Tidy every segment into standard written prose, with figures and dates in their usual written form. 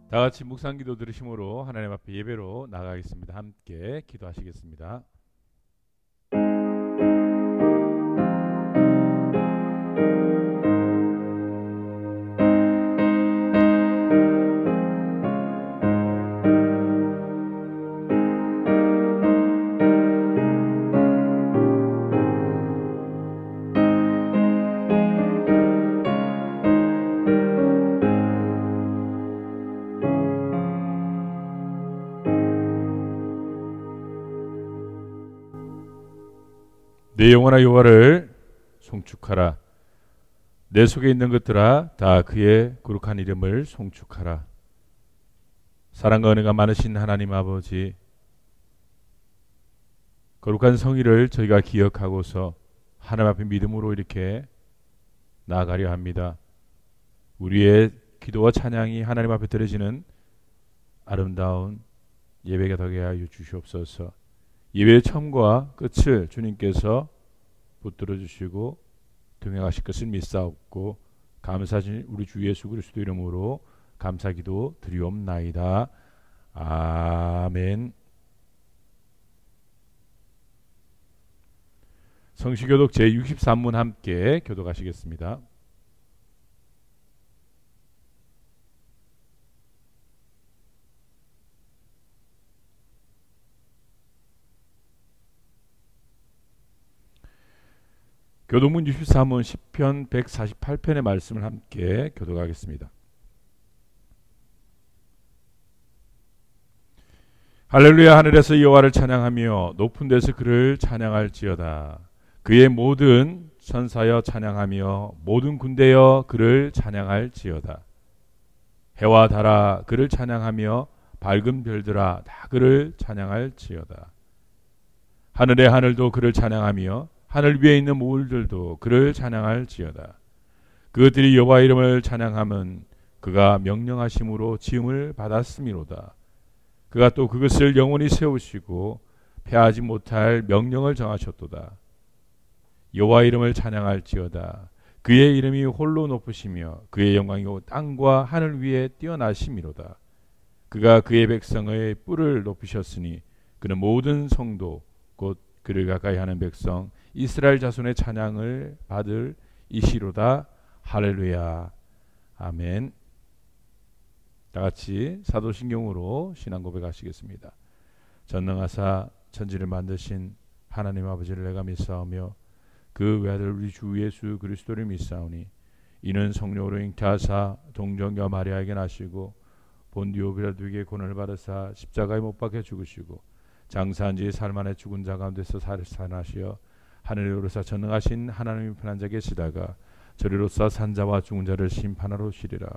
다 같이 묵상기도 들으심으로 하나님 앞에 예배로 나가겠습니다. 함께 기도하시겠습니다. 내 영혼아 여호와를 송축하라. 내 속에 있는 것들아 다 그의 거룩한 이름을 송축하라. 사랑과 은혜가 많으신 하나님 아버지, 거룩한 성의를 저희가 기억하고서 하나님 앞에 믿음으로 이렇게 나아가려 합니다. 우리의 기도와 찬양이 하나님 앞에 드려지는 아름다운 예배가 되게 하여 주시옵소서. 예배의 처음과 끝을 주님께서 붙들어 주시고 동행하실 것을 믿사옵고 감사하신 우리 주 예수 그리스도 이름으로 감사기도 드리옵나이다. 아멘. 성시교독 제63문 함께 교독하시겠습니다. 교독문 63문 시편 148편의 말씀을 함께 교독하겠습니다. 할렐루야. 하늘에서 여호와를 찬양하며 높은 데서 그를 찬양할지어다. 그의 모든 천사여 찬양하며 모든 군대여 그를 찬양할지어다. 해와 달아 그를 찬양하며 밝은 별들아 다 그를 찬양할지어다. 하늘의 하늘도 그를 찬양하며 하늘 위에 있는 모들도 그를 찬양할지어다. 그것들이 여호와 이름을 찬양함은 그가 명령하심으로 지음을 받았음이로다. 그가 또 그것을 영원히 세우시고 패하지 못할 명령을 정하셨도다. 여호와 이름을 찬양할지어다. 그의 이름이 홀로 높으시며 그의 영광이 땅과 하늘 위에 뛰어나심이로다. 그가 그의 백성의 뿔을 높이셨으니 그는 모든 성도 곧 그를 가까이 하는 백성 이스라엘 자손의 찬양을 받을 이시로다. 할렐루야. 아멘. 다 같이 사도신경으로 신앙 고백하시겠습니다. 전능하사 천지를 만드신 하나님 아버지를 내가 믿사오며 그 외아들 우리 주 예수 그리스도를 믿사오니 이는 성령으로 잉태하사 동정녀 마리아에게 나시고 본디오 빌라도에게 고난을 받으사 십자가에 못 박혀 죽으시고 장사한 지 사흘 만에 죽은 자 가운데서 살아나시어 하늘에 오르사 전능하신 하나님의 편한 자 계시다가 저리로서 산자와 죽은 자를 심판하러 오시리라.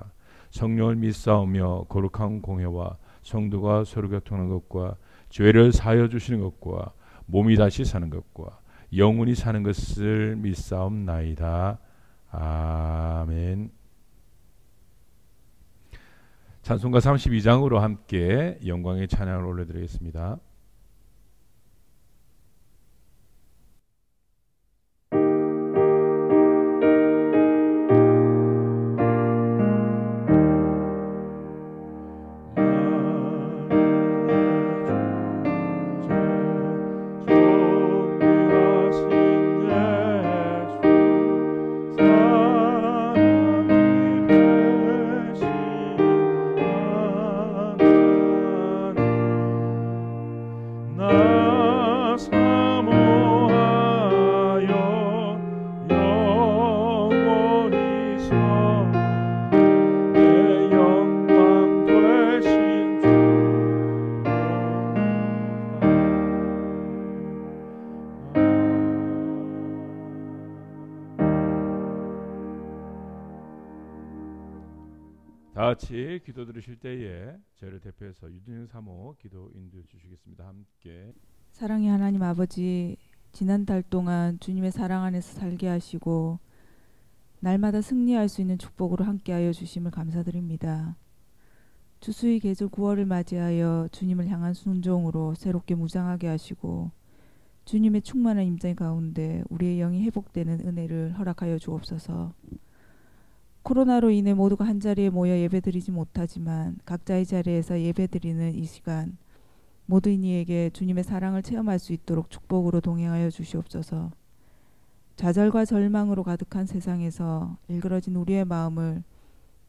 성령을 믿사오며 거룩한 공회와 성도가 서로 교통하는 것과 죄를 사하여 주시는 것과 몸이 다시 사는 것과 영원히 사는 것을 믿사옵나이다. 아멘. 찬송가 32장으로 함께 영광의 찬양을 올려드리겠습니다. 다 같이 기도 들으실 때에 저희를 대표해서 유진영 사모 기도 인도해 주시겠습니다. 함께. 사랑의 하나님 아버지, 지난 달 동안 주님의 사랑 안에서 살게 하시고 날마다 승리할 수 있는 축복으로 함께하여 주심을 감사드립니다. 추수의 계절 9월을 맞이하여 주님을 향한 순종으로 새롭게 무장하게 하시고 주님의 충만한 임재 가운데 우리의 영이 회복되는 은혜를 허락하여 주옵소서. 코로나로 인해 모두가 한자리에 모여 예배드리지 못하지만 각자의 자리에서 예배드리는 이 시간 모든 이에게 주님의 사랑을 체험할 수 있도록 축복으로 동행하여 주시옵소서. 좌절과 절망으로 가득한 세상에서 일그러진 우리의 마음을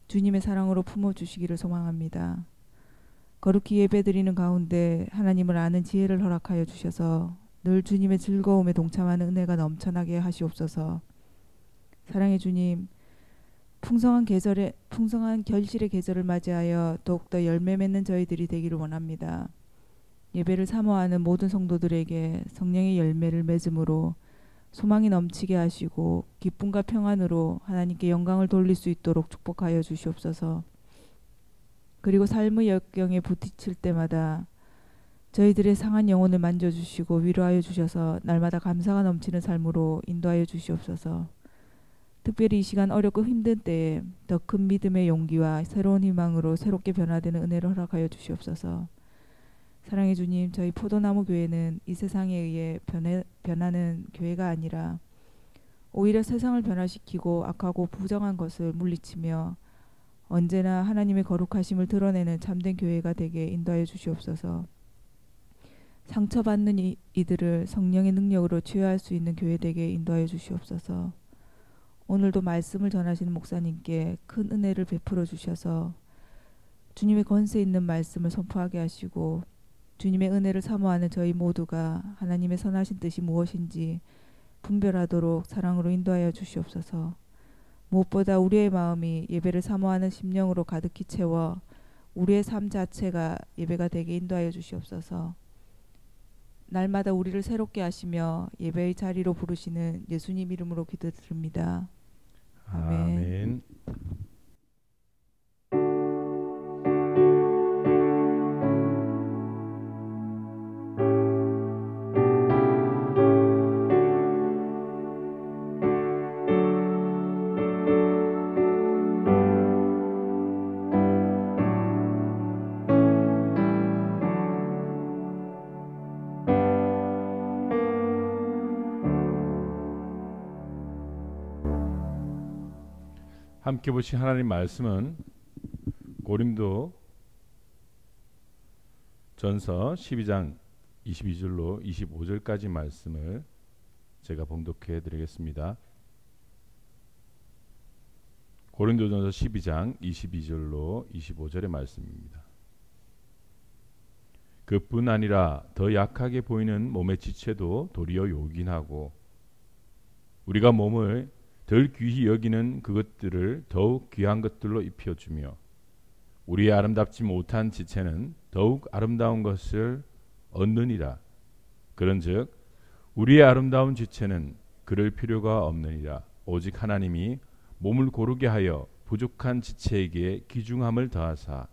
주님의 사랑으로 품어주시기를 소망합니다. 거룩히 예배드리는 가운데 하나님을 아는 지혜를 허락하여 주셔서 늘 주님의 즐거움에 동참하는 은혜가 넘쳐나게 하시옵소서. 사랑의 주님, 풍성한 결실의 계절을 맞이하여 더욱더 열매 맺는 저희들이 되기를 원합니다. 예배를 사모하는 모든 성도들에게 성령의 열매를 맺음으로 소망이 넘치게 하시고 기쁨과 평안으로 하나님께 영광을 돌릴 수 있도록 축복하여 주시옵소서. 그리고 삶의 역경에 부딪힐 때마다 저희들의 상한 영혼을 만져주시고 위로하여 주셔서 날마다 감사가 넘치는 삶으로 인도하여 주시옵소서. 특별히 이 시간 어렵고 힘든 때에 더 큰 믿음의 용기와 새로운 희망으로 새롭게 변화되는 은혜를 허락하여 주시옵소서. 사랑의 주님, 저희 포도나무 교회는 이 세상에 의해 변하는 교회가 아니라 오히려 세상을 변화시키고 악하고 부정한 것을 물리치며 언제나 하나님의 거룩하심을 드러내는 참된 교회가 되게 인도하여 주시옵소서. 상처받는 이들을 성령의 능력으로 치유할 수 있는 교회 되게 인도하여 주시옵소서. 오늘도 말씀을 전하시는 목사님께 큰 은혜를 베풀어 주셔서 주님의 권세 있는 말씀을 선포하게 하시고 주님의 은혜를 사모하는 저희 모두가 하나님의 선하신 뜻이 무엇인지 분별하도록 사랑으로 인도하여 주시옵소서. 무엇보다 우리의 마음이 예배를 사모하는 심령으로 가득히 채워 우리의 삶 자체가 예배가 되게 인도하여 주시옵소서. 날마다 우리를 새롭게 하시며 예배의 자리로 부르시는 예수님 이름으로 기도드립니다. 아멘. 함께 보신 하나님 말씀은 고린도 전서 12장 22절로 25절까지 말씀을 제가 봉독해 드리겠습니다. 고린도전서 12장 22절로 25절의 말씀입니다. 그뿐 아니라 더 약하게 보이는 몸의 지체도 도리어 요긴하고 우리가 몸을 덜 귀히 여기는 그것들을 더욱 귀한 것들로 입혀주며 우리의 아름답지 못한 지체는 더욱 아름다운 것을 얻느니라. 그런즉 우리의 아름다운 지체는 그럴 필요가 없느니라. 오직 하나님이 몸을 고르게 하여 부족한 지체에게 귀중함을 더하사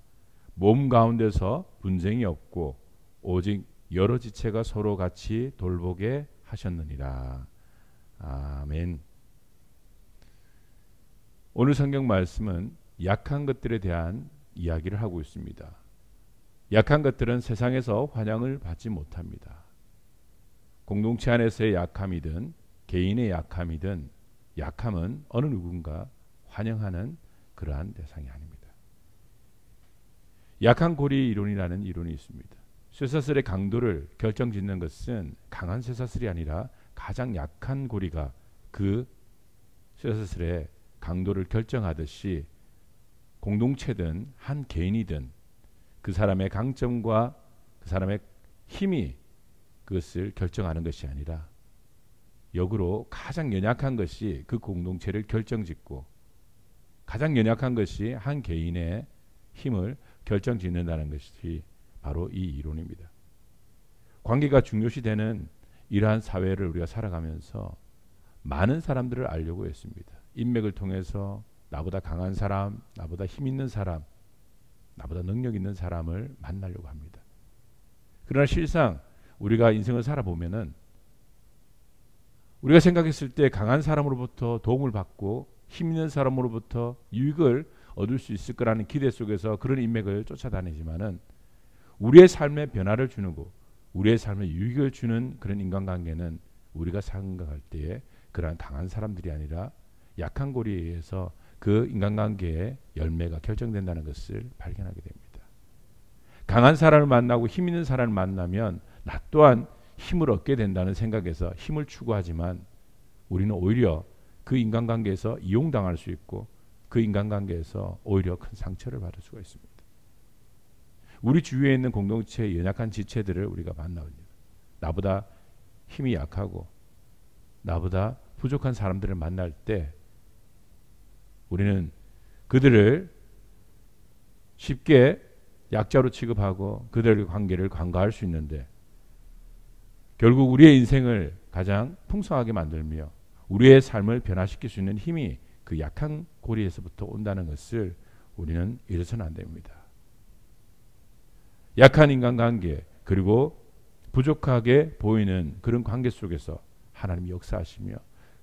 몸 가운데서 분쟁이 없고 오직 여러 지체가 서로 같이 돌보게 하셨느니라. 아멘. 오늘 성경 말씀은 약한 것들에 대한 이야기를 하고 있습니다. 약한 것들은 세상에서 환영을 받지 못합니다. 공동체 안에서의 약함이든 개인의 약함이든 약함은 어느 누군가 환영하는 그러한 대상이 아닙니다. 약한 고리 이론이라는 이론이 있습니다. 쇠사슬의 강도를 결정짓는 것은 강한 쇠사슬이 아니라 가장 약한 고리가 그 쇠사슬의 강도를 결정하듯이 공동체든 한 개인이든 그 사람의 강점과 그 사람의 힘이 그것을 결정하는 것이 아니라 역으로 가장 연약한 것이 그 공동체를 결정짓고 가장 연약한 것이 한 개인의 힘을 결정짓는다는 것이 바로 이 이론입니다. 관계가 중요시되는 이러한 사회를 우리가 살아가면서 많은 사람들을 알려고 했습니다. 인맥을 통해서 나보다 강한 사람, 나보다 힘 있는 사람, 나보다 능력 있는 사람을 만나려고 합니다. 그러나 실상 우리가 인생을 살아보면은 우리가 생각했을 때 강한 사람으로부터 도움을 받고 힘 있는 사람으로부터 유익을 얻을 수 있을 거라는 기대 속에서 그런 인맥을 쫓아다니지만은 우리의 삶에 변화를 주는 거, 우리의 삶에 유익을 주는 그런 인간관계는 우리가 생각할 때에 그러한 강한 사람들이 아니라 약한 고리에 의해서 그 인간관계의 열매가 결정된다는 것을 발견하게 됩니다. 강한 사람을 만나고 힘 있는 사람을 만나면 나 또한 힘을 얻게 된다는 생각에서 힘을 추구하지만 우리는 오히려 그 인간관계에서 이용당할 수 있고 그 인간관계에서 오히려 큰 상처를 받을 수가 있습니다. 우리 주위에 있는 공동체의 연약한 지체들을 우리가 만나옵니다. 나보다 힘이 약하고 나보다 부족한 사람들을 만날 때 우리는 그들을 쉽게 약자로 취급하고 그들의 관계를 간과할 수 있는데 결국 우리의 인생을 가장 풍성하게 만들며 우리의 삶을 변화시킬 수 있는 힘이 그 약한 고리에서부터 온다는 것을 우리는 잊어서는 안 됩니다. 약한 인간관계 그리고 부족하게 보이는 그런 관계 속에서 하나님이 역사하시며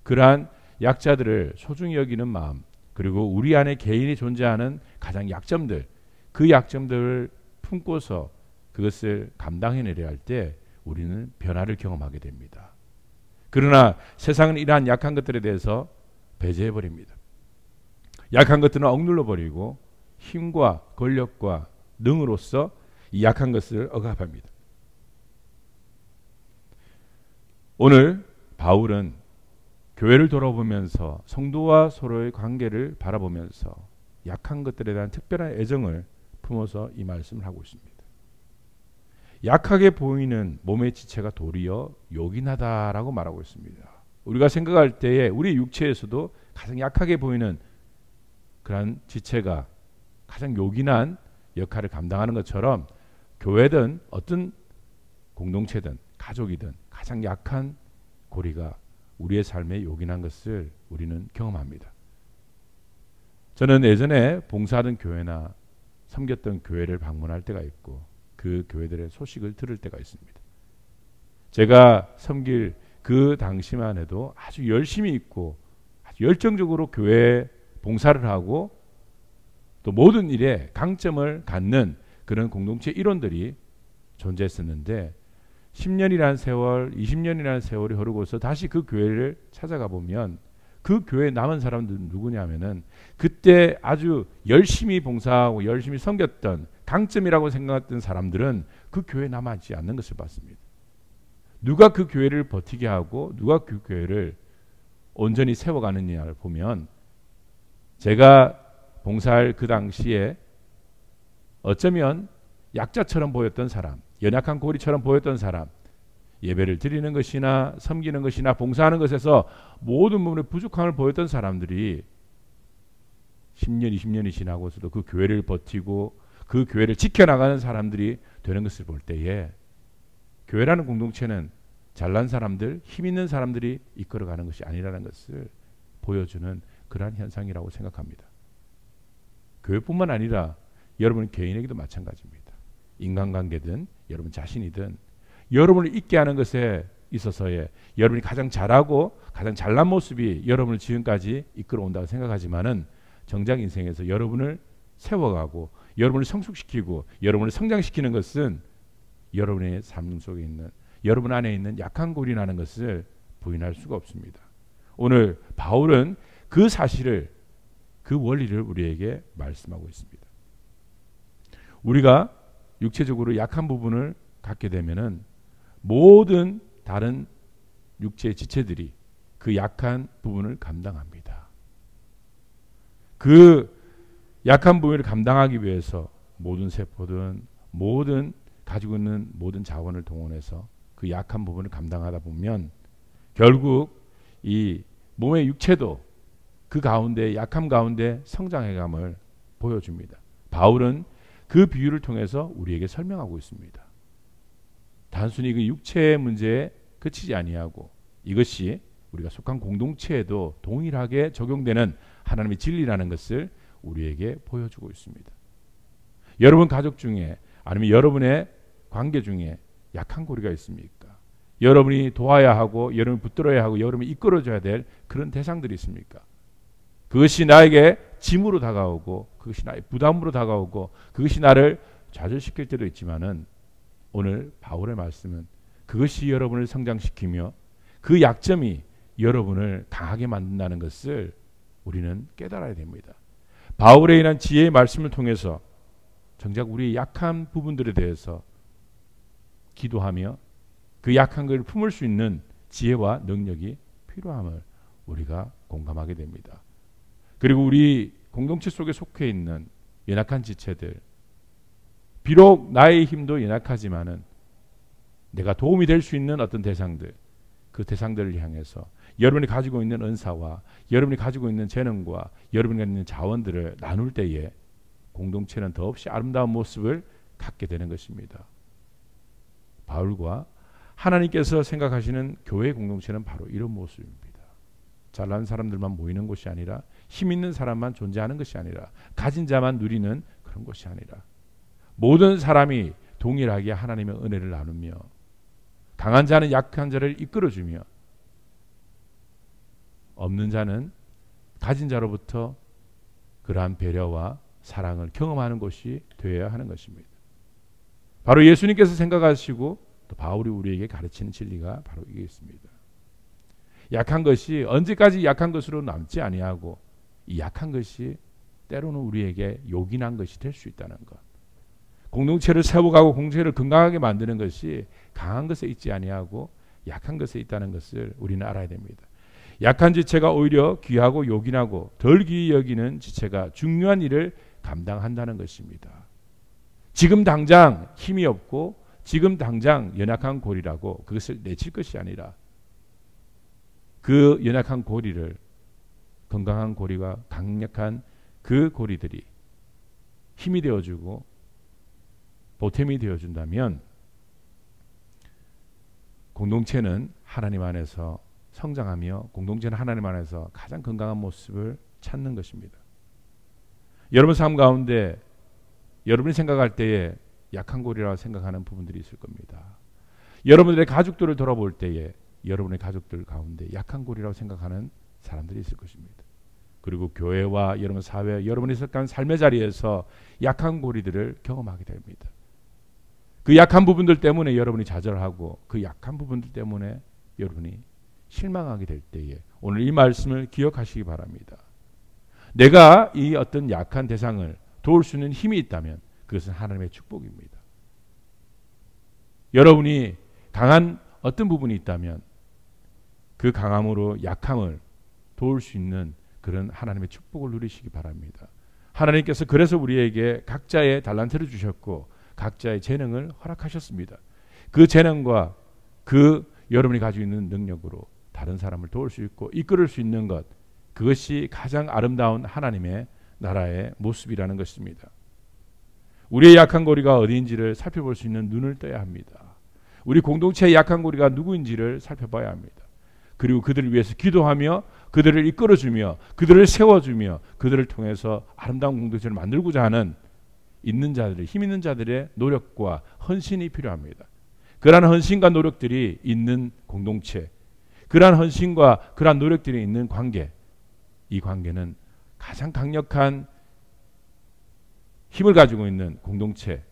그러한 약자들을 소중히 여기는 마음 그리고 우리 안에 개인이 존재하는 가장 약점들 그 약점들을 품고서 그것을 감당해내려 할 때 우리는 변화를 경험하게 됩니다. 그러나 세상은 이러한 약한 것들에 대해서 배제해버립니다. 약한 것들은 억눌러버리고 힘과 권력과 능으로서 이 약한 것을 억압합니다. 오늘 바울은 교회를 돌아보면서 성도와 서로의 관계를 바라보면서 약한 것들에 대한 특별한 애정을 품어서 이 말씀을 하고 있습니다. 약하게 보이는 몸의 지체가 도리어 요긴하다라고 말하고 있습니다. 우리가 생각할 때에 우리 육체에서도 가장 약하게 보이는 그런 지체가 가장 요긴한 역할을 감당하는 것처럼 교회든 어떤 공동체든 가족이든 가장 약한 고리가 우리의 삶에 요긴한 것을 우리는 경험합니다. 저는 예전에 봉사하던 교회나 섬겼던 교회를 방문할 때가 있고 그 교회들의 소식을 들을 때가 있습니다. 제가 섬길 그 당시만 해도 아주 열심히 있고 아주 열정적으로 교회에 봉사를 하고 또 모든 일에 강점을 갖는 그런 공동체 일원들이 존재했었는데 10년이라는 세월, 20년이라는 세월이 흐르고서 다시 그 교회를 찾아가 보면 그 교회에 남은 사람들은 누구냐면은 그때 아주 열심히 봉사하고 열심히 섬겼던 강점이라고 생각했던 사람들은 그 교회에 남아있지 않는 것을 봤습니다. 누가 그 교회를 버티게 하고 누가 그 교회를 온전히 세워가느냐를 보면 제가 봉사할 그 당시에 어쩌면 약자처럼 보였던 사람, 연약한 고리처럼 보였던 사람, 예배를 드리는 것이나 섬기는 것이나 봉사하는 것에서 모든 부분에 부족함을 보였던 사람들이 10년, 20년이 지나고서도 그 교회를 버티고 그 교회를 지켜나가는 사람들이 되는 것을 볼 때에 교회라는 공동체는 잘난 사람들, 힘 있는 사람들이 이끌어가는 것이 아니라는 것을 보여주는 그러한 현상이라고 생각합니다. 교회뿐만 아니라 여러분 개인에게도 마찬가지입니다. 인간관계든 여러분 자신이든 여러분을 있게 하는 것에 있어서의 여러분이 가장 잘하고 가장 잘난 모습이 여러분을 지금까지 이끌어온다고 생각하지만은 정작 인생에서 여러분을 세워가고 여러분을 성숙시키고 여러분을 성장시키는 것은 여러분의 삶 속에 있는 여러분 안에 있는 약한 고리라는 것을 부인할 수가 없습니다. 오늘 바울은 그 사실을 그 원리를 우리에게 말씀하고 있습니다. 우리가 육체적으로 약한 부분을 갖게 되면은 모든 다른 육체의 지체들이 그 약한 부분을 감당합니다. 그 약한 부분을 감당하기 위해서 모든 세포든 모든 가지고 있는 모든 자원을 동원해서 그 약한 부분을 감당하다 보면 결국 이 몸의 육체도 그 가운데 약함 가운데 성장해감을 보여줍니다. 바울은 그 비유를 통해서 우리에게 설명하고 있습니다. 단순히 그 육체의 문제에 그치지 아니하고 이것이 우리가 속한 공동체에도 동일하게 적용되는 하나님의 진리라는 것을 우리에게 보여주고 있습니다. 여러분 가족 중에 아니면 여러분의 관계 중에 약한 고리가 있습니까? 여러분이 도와야 하고 여러분이 붙들어야 하고 여러분이 이끌어줘야 될 그런 대상들이 있습니까? 그것이 나에게 짐으로 다가오고 그것이 나의 부담으로 다가오고 그것이 나를 좌절시킬 때도 있지만은 오늘 바울의 말씀은 그것이 여러분을 성장시키며 그 약점이 여러분을 강하게 만든다는 것을 우리는 깨달아야 됩니다. 바울에 인한 지혜의 말씀을 통해서 정작 우리의 약한 부분들에 대해서 기도하며 그 약한 것을 품을 수 있는 지혜와 능력이 필요함을 우리가 공감하게 됩니다. 그리고 우리 공동체 속에 속해 있는 연약한 지체들, 비록 나의 힘도 연약하지만은 내가 도움이 될 수 있는 어떤 대상들, 그 대상들을 향해서 여러분이 가지고 있는 은사와 여러분이 가지고 있는 재능과 여러분이 갖는 자원들을 나눌 때에 공동체는 더없이 아름다운 모습을 갖게 되는 것입니다. 바울과 하나님께서 생각하시는 교회 공동체는 바로 이런 모습입니다. 잘난 사람들만 모이는 곳이 아니라 힘 있는 사람만 존재하는 것이 아니라 가진 자만 누리는 그런 것이 아니라 모든 사람이 동일하게 하나님의 은혜를 나누며 강한 자는 약한 자를 이끌어주며 없는 자는 가진 자로부터 그러한 배려와 사랑을 경험하는 것이 되어야 하는 것입니다. 바로 예수님께서 생각하시고 또 바울이 우리에게 가르치는 진리가 바로 이게 있습니다. 약한 것이 언제까지 약한 것으로 남지 아니하고 이 약한 것이 때로는 우리에게 요긴한 것이 될 수 있다는 것. 공동체를 세워가고 공동체를 건강하게 만드는 것이 강한 것에 있지 아니하고 약한 것에 있다는 것을 우리는 알아야 됩니다. 약한 지체가 오히려 귀하고 요긴하고 덜 귀히 여기는 지체가 중요한 일을 감당한다는 것입니다. 지금 당장 힘이 없고 지금 당장 연약한 고리라고 그것을 내칠 것이 아니라 그 연약한 고리를 건강한 고리와 강력한 그 고리들이 힘이 되어주고 보탬이 되어준다면 공동체는 하나님 안에서 성장하며 공동체는 하나님 안에서 가장 건강한 모습을 찾는 것입니다. 여러분 삶 가운데 여러분이 생각할 때에 약한 고리라고 생각하는 부분들이 있을 겁니다. 여러분들의 가족들을 돌아볼 때에 여러분의 가족들 가운데 약한 고리라고 생각하는 사람들이 있을 것입니다. 그리고 교회와 여러분 사회, 여러분이 속한 삶의 자리에서 약한 고리들을 경험하게 됩니다. 그 약한 부분들 때문에 여러분이 좌절하고 그 약한 부분들 때문에 여러분이 실망하게 될 때에 오늘 이 말씀을 기억하시기 바랍니다. 내가 이 어떤 약한 대상을 도울 수 있는 힘이 있다면 그것은 하나님의 축복입니다. 여러분이 강한 어떤 부분이 있다면 그 강함으로 약함을 도울 수 있는 그런 하나님의 축복을 누리시기 바랍니다. 하나님께서 그래서 우리에게 각자의 달란트를 주셨고 각자의 재능을 허락하셨습니다. 그 재능과 그 여러분이 가지고 있는 능력으로 다른 사람을 도울 수 있고 이끌을 수 있는 것, 그것이 가장 아름다운 하나님의 나라의 모습이라는 것입니다. 우리의 약한 고리가 어디인지를 살펴볼 수 있는 눈을 떠야 합니다. 우리 공동체의 약한 고리가 누구인지를 살펴봐야 합니다. 그리고 그들을 위해서 기도하며 그들을 이끌어주며 그들을 세워주며 그들을 통해서 아름다운 공동체를 만들고자 하는 있는 자들의 힘 있는 자들의 노력과 헌신이 필요합니다. 그러한 헌신과 노력들이 있는 공동체, 그러한 헌신과 그러한 노력들이 있는 관계, 이 관계는 가장 강력한 힘을 가지고 있는 공동체,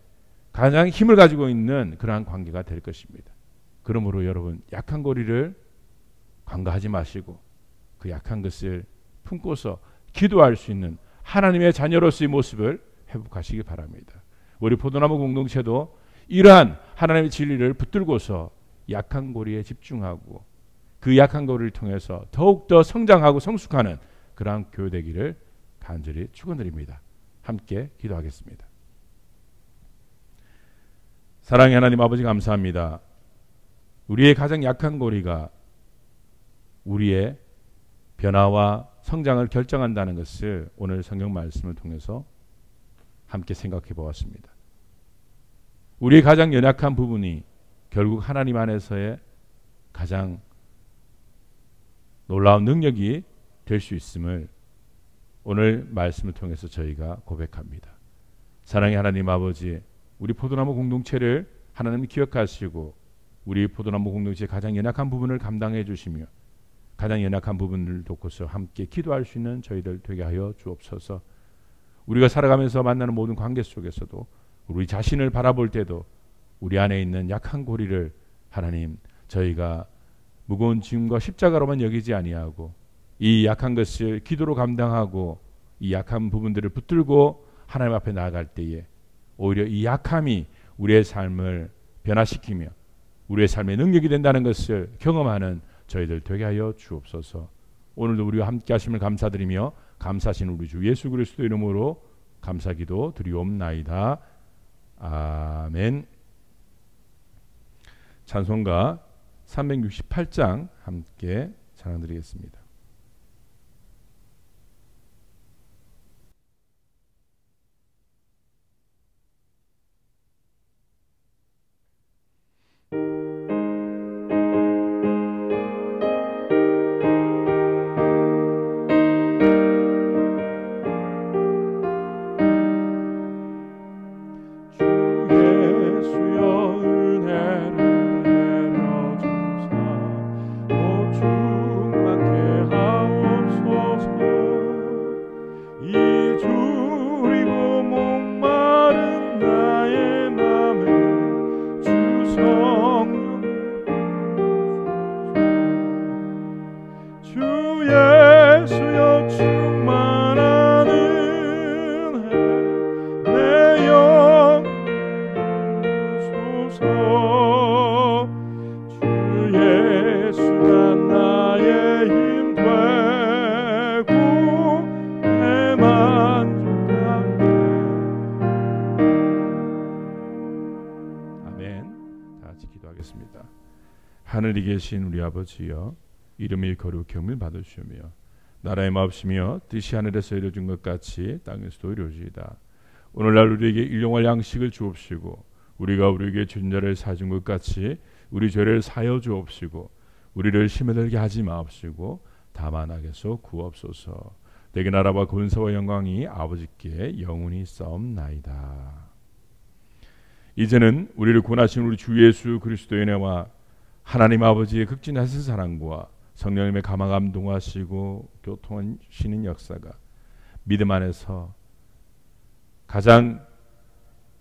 가장 힘을 가지고 있는 그러한 관계가 될 것입니다. 그러므로 여러분 약한 고리를 간과하지 마시고 그 약한 것을 품고서 기도할 수 있는 하나님의 자녀로서의 모습을 회복하시기 바랍니다. 우리 포도나무 공동체도 이러한 하나님의 진리를 붙들고서 약한 고리에 집중하고 그 약한 고리를 통해서 더욱더 성장하고 성숙하는 그러한 교회 되기를 간절히 축원드립니다. 함께 기도하겠습니다. 사랑의 하나님 아버지 감사합니다. 우리의 가장 약한 고리가 우리의 변화와 성장을 결정한다는 것을 오늘 성경 말씀을 통해서 함께 생각해 보았습니다. 우리의 가장 연약한 부분이 결국 하나님 안에서의 가장 놀라운 능력이 될 수 있음을 오늘 말씀을 통해서 저희가 고백합니다. 사랑의 하나님 아버지, 우리 포도나무 공동체를 하나님이 기억하시고 우리 포도나무 공동체의 가장 연약한 부분을 감당해 주시며 가장 연약한 부분을 돕고서 함께 기도할 수 있는 저희들 되게 하여 주옵소서. 우리가 살아가면서 만나는 모든 관계 속에서도 우리 자신을 바라볼 때도 우리 안에 있는 약한 고리를 하나님 저희가 무거운 짐과 십자가로만 여기지 아니하고 이 약한 것을 기도로 감당하고 이 약한 부분들을 붙들고 하나님 앞에 나아갈 때에 오히려 이 약함이 우리의 삶을 변화시키며 우리의 삶의 능력이 된다는 것을 경험하는 저희들 되게 하여 주옵소서. 오늘도 우리와 함께 하심을 감사드리며 감사하신 우리 주 예수 그리스도 이름으로 감사기도 드리옵나이다. 아멘. 찬송가 368장 함께 찬양드리겠습니다. 하늘에 계신 우리 아버지여, 이름이 거룩히 여김을 받으시오며 나라의 마옵시며 뜻이 하늘에서 이루어진 것 같이 땅에서도 이루어지이다. 오늘날 우리에게 일용할 양식을 주옵시고 우리가 우리에게 준 자를 사준 것 같이 우리 죄를 사여 주옵시고 우리를 시험에 들게 하지 마옵시고 다만 악에서 구하옵소서. 내게 나라와 권세와 영광이 아버지께 영원히 있사옵나이다. 이제는 우리를 구원하신 우리 주 예수 그리스도의 은혜와 하나님 아버지의 극진하신 사랑과 성령님의 감화 감동하시고 교통하시는 역사가 믿음 안에서 가장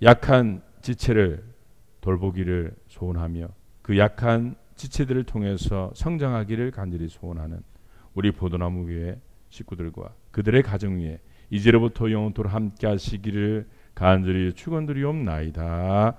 약한 지체를 돌보기를 소원하며 그 약한 지체들을 통해서 성장하기를 간절히 소원하는 우리 보도나무 교회 식구들과 그들의 가정 위에 이제로부터 영원토록 함께 하시기를 간절히 축원드리옵나이다.